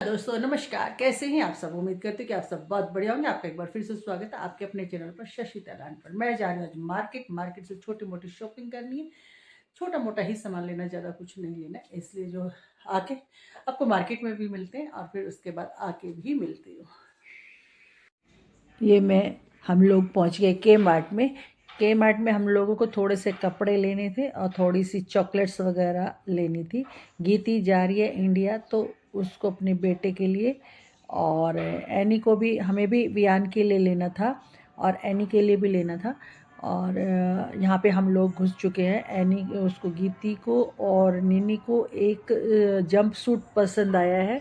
दोस्तों नमस्कार, कैसे हैं आप सब। उम्मीद करते हैं कि आप सब बहुत बढ़िया होंगे। आपका एक बार फिर से स्वागत है आपके अपने चैनल पर शशि तलान पर। मैं जा रही हूँ आज मार्केट से छोटी मोटी शॉपिंग करनी है। छोटा मोटा ही सामान लेना, ज़्यादा कुछ नहीं लेना, इसलिए जो आके आपको मार्केट में भी मिलते हैं और फिर उसके बाद आके भी मिलती हूँ। ये हम लोग पहुँच गए के मार्ट में हम लोगों को थोड़े से कपड़े लेने थे और थोड़ी सी चॉकलेट्स वगैरह लेनी थी। गीती जा रही है इंडिया, तो उसको अपने बेटे के लिए और एनी को भी, हमें भी वियान के लिए लेना था और एनी के लिए भी लेना था। और यहाँ पे हम लोग घुस चुके हैं। एनी उसको, गीती को और नीनी को एक जंप सूट पसंद आया है,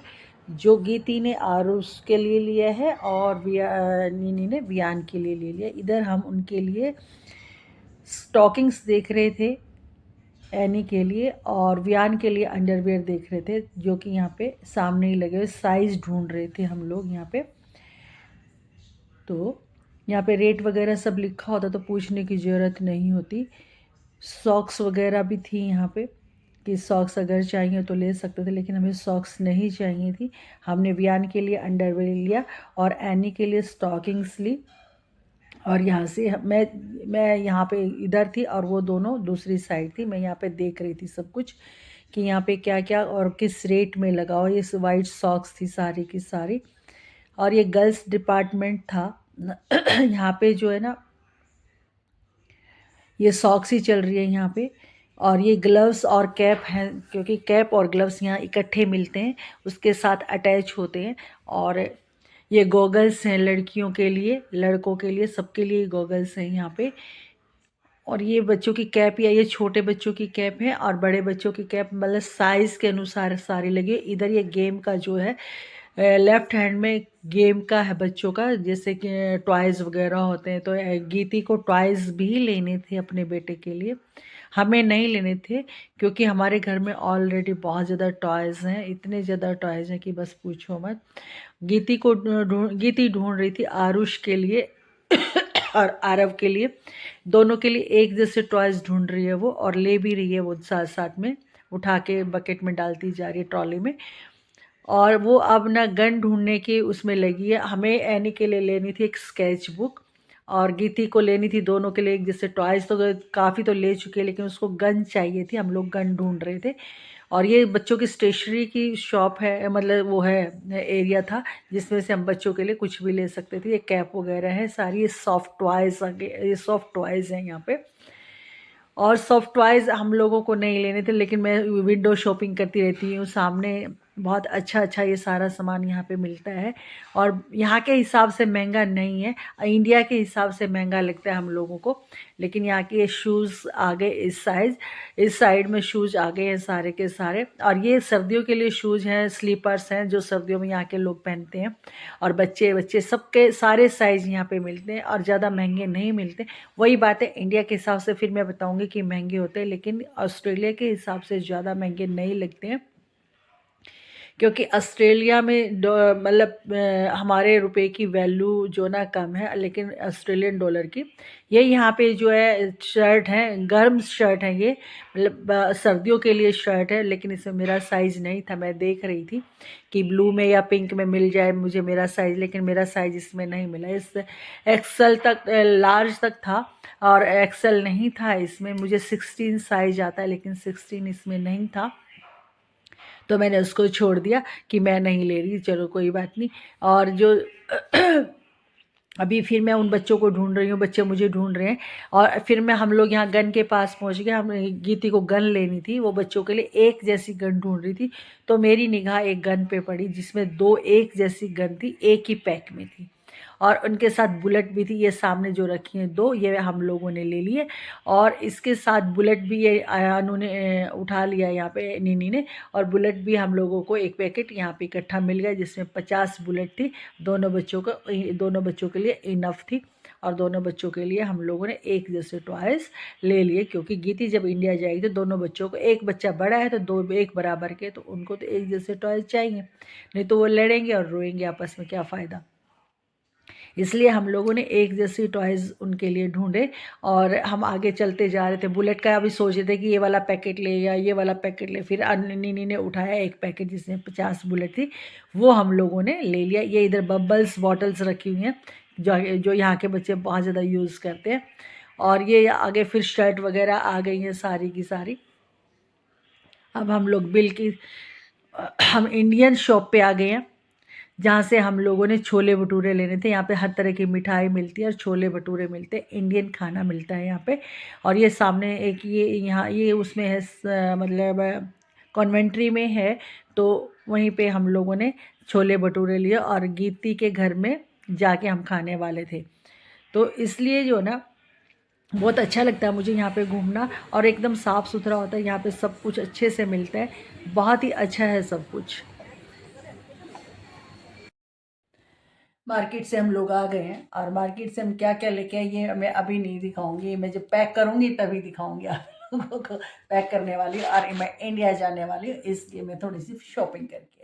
जो गीती ने आरुष के लिए लिया है और नीनी ने वियान के लिए ले लिया। इधर हम उनके लिए स्टॉकिंग्स देख रहे थे एनी के लिए, और वियान के लिए अंडरवेयर देख रहे थे, जो कि यहाँ पे सामने ही लगे हुए। साइज़ ढूंढ रहे थे हम लोग यहाँ पे। तो यहाँ पे रेट वगैरह सब लिखा होता तो पूछने की ज़रूरत नहीं होती। सॉक्स वगैरह भी थी यहाँ पे कि सॉक्स अगर चाहिए तो ले सकते थे, लेकिन हमें सॉक्स नहीं चाहिए थी। हमने वियान के लिए लिया और एनी के लिए स्टॉकिंग्स ली। और यहाँ से मैं यहाँ पे इधर थी और वो दोनों दूसरी साइड थी। मैं यहाँ पे देख रही थी सब कुछ कि यहाँ पे क्या क्या और किस रेट में लगा हो। ये वाइट सॉक्स थी सारी की सारी, और ये गर्ल्स डिपार्टमेंट था। यहाँ पे जो है ना, ये सॉक्स ही चल रही है यहाँ पे। और ये ग्लव्स और कैप हैं, क्योंकि कैप और ग्लव्स यहाँ इकट्ठे मिलते हैं, उसके साथ अटैच होते हैं। और ये गॉगल्स हैं लड़कियों के लिए, लड़कों के लिए, सबके लिए गॉगल्स हैं यहाँ पे। और ये बच्चों की कैप, या ये छोटे बच्चों की कैप है और बड़े बच्चों की कैप, मतलब साइज़ के अनुसार सारी लगी। इधर ये गेम का जो है, लेफ्ट हैंड में गेम का है बच्चों का, जैसे कि टॉयज़ वगैरह होते हैं। तो गीती को टॉयज़ भी लेने थे अपने बेटे के लिए, हमें नहीं लेने थे, क्योंकि हमारे घर में ऑलरेडी बहुत ज़्यादा टॉयज़ हैं। इतने ज़्यादा टॉयज़ हैं कि बस पूछो मत। गीती ढूंढ रही थी आरुष के लिए और आरव के लिए, दोनों के लिए एक जैसे टॉयज़ ढूंढ रही है वो, और ले भी रही है वो, साथ साथ में उठा के बकेट में डालती जा रही है, ट्रॉली में। और वो अब ना गन ढूंढने की उसमें लगी है। हमें एनी के लिए लेनी थी एक स्केच बुक, और गीती को लेनी थी, दोनों के लिए एक जैसे टॉयज़। तो काफ़ी तो ले चुके हैं, लेकिन उसको गन चाहिए थी, हम लोग गन ढूंढ रहे थे। और ये बच्चों की स्टेशनरी की शॉप है, मतलब वो है, एरिया था जिसमें से हम बच्चों के लिए कुछ भी ले सकते थे। ये कैप वगैरह है सारी, ये सॉफ्ट टॉयज़, ये सॉफ्ट टॉयज़ हैं यहाँ पे। और सॉफ्ट टॉयज़ हम लोगों को नहीं लेने थे, लेकिन मैं विंडो शॉपिंग करती रहती हूँ, सामने बहुत अच्छा अच्छा ये सारा सामान यहाँ पे मिलता है। और यहाँ के हिसाब से महंगा नहीं है, इंडिया के हिसाब से महंगा लगता है हम लोगों को। लेकिन यहाँ के शूज़ आ गए इस साइड में शूज़ आ गए हैं सारे के सारे। और ये सर्दियों के लिए शूज़ हैं, स्लीपर्स हैं, जो सर्दियों में यहाँ के लोग पहनते हैं। और बच्चे बच्चे सबके सारे साइज़ यहाँ पे मिलते हैं, और ज़्यादा महंगे नहीं मिलते। वही बात है, इंडिया के हिसाब से फिर मैं बताऊंगी कि महंगे होते हैं, लेकिन ऑस्ट्रेलिया के हिसाब से ज़्यादा महंगे नहीं लगते हैं, क्योंकि ऑस्ट्रेलिया में मतलब हमारे रुपए की वैल्यू जो ना कम है, लेकिन ऑस्ट्रेलियन डॉलर की। ये यहाँ पे जो है शर्ट है, गर्म शर्ट है ये, मतलब सर्दियों के लिए शर्ट है, लेकिन इसमें मेरा साइज़ नहीं था। मैं देख रही थी कि ब्लू में या पिंक में मिल जाए मुझे मेरा साइज़, लेकिन मेरा साइज़ इसमें नहीं मिला। इस एक्सेल तक, लार्ज तक था, और एक्सेल नहीं था इसमें। मुझे 16 साइज आता है, लेकिन 16 इसमें नहीं था, तो मैंने उसको छोड़ दिया कि मैं नहीं ले रही, चलो कोई बात नहीं। और जो अभी फिर मैं उन बच्चों को ढूंढ रही हूँ, बच्चे मुझे ढूंढ रहे हैं। और फिर हम लोग यहाँ गन के पास पहुँच गए। हम गीती को गन लेनी थी, वो बच्चों के लिए एक जैसी गन ढूंढ रही थी। तो मेरी निगाह एक गन पे पड़ी, जिसमें दो एक जैसी गन थी, एक ही पैक में थी, और उनके साथ बुलेट भी थी। ये सामने जो रखी हैं दो, ये हम लोगों ने ले लिए, और इसके साथ बुलेट भी ये अनु ने उठा लिया यहाँ पे, नीनी ने। और बुलेट भी हम लोगों को एक पैकेट यहाँ पे इकट्ठा मिल गया, जिसमें 50 बुलेट थी। दोनों बच्चों के लिए इनफ थी, और दोनों बच्चों के लिए हम लोगों ने एक जैसे टॉयज़ ले लिए, क्योंकि गीती जब इंडिया जाएगी तो दोनों बच्चों को, एक बच्चा बड़ा है तो दो एक बराबर के, तो उनको तो एक जैसे टॉयज़ चाहिए, नहीं तो वो लड़ेंगे और रोएंगे आपस में, क्या फ़ायदा। इसलिए हम लोगों ने एक जैसी टॉयज़ उनके लिए ढूंढे और हम आगे चलते जा रहे थे। बुलेट का अभी सोच रहे थे कि ये वाला पैकेट ले या ये वाला पैकेट ले, फिर नीनी ने उठाया एक पैकेट जिसमें 50 बुलेट थी, वो हम लोगों ने ले लिया। ये इधर बबल्स बॉटल्स रखी हुई हैं जो जो यहाँ के बच्चे बहुत ज़्यादा यूज़ करते हैं। और ये आगे फिर शर्ट वगैरह आ गई हैं सारी की सारी। अब हम लोग बिल की हम इंडियन शॉप पे आ गए हैं जहाँ से हम लोगों ने छोले भटूरे लेने थे। यहाँ पे हर तरह की मिठाई मिलती है और छोले भटूरे मिलते हैं, इंडियन खाना मिलता है यहाँ पे। और ये सामने एक ये यहाँ ये उसमें है मतलब कॉन्वेंट्री में है, तो वहीं पे हम लोगों ने छोले भटूरे लिए और गीती के घर में जाके हम खाने वाले थे। तो इसलिए जो ना बहुत अच्छा लगता है मुझे यहाँ पे घूमना, और एकदम साफ़ सुथरा होता है यहाँ पे, सब कुछ अच्छे से मिलता है, बहुत ही अच्छा है सब कुछ। मार्केट से हम लोग आ गए हैं और मार्केट से हम क्या क्या लेके आए ये मैं अभी नहीं दिखाऊंगी, ये मैं जब पैक करूंगी तभी दिखाऊंगी आप लोगों को। पैक करने वाली हूँ और मैं इंडिया जाने वाली हूँ, इसलिए मैं थोड़ी सी शॉपिंग करके